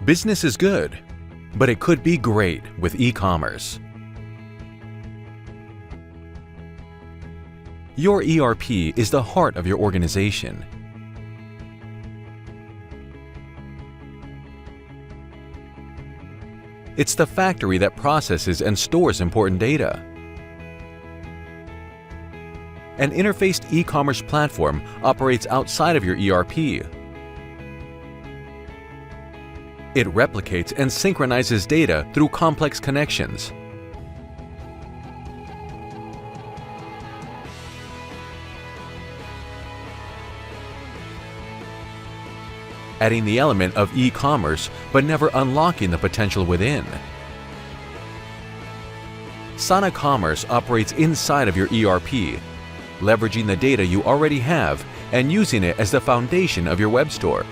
Business is good, but it could be great with e-commerce. Your ERP is the heart of your organization. It's the factory that processes and stores important data. An interfaced e-commerce platform operates outside of your ERP. It replicates and synchronizes data through complex connections. Adding the element of e-commerce but never unlocking the potential within. Sana Commerce operates inside of your ERP, leveraging the data you already have and using it as the foundation of your web store.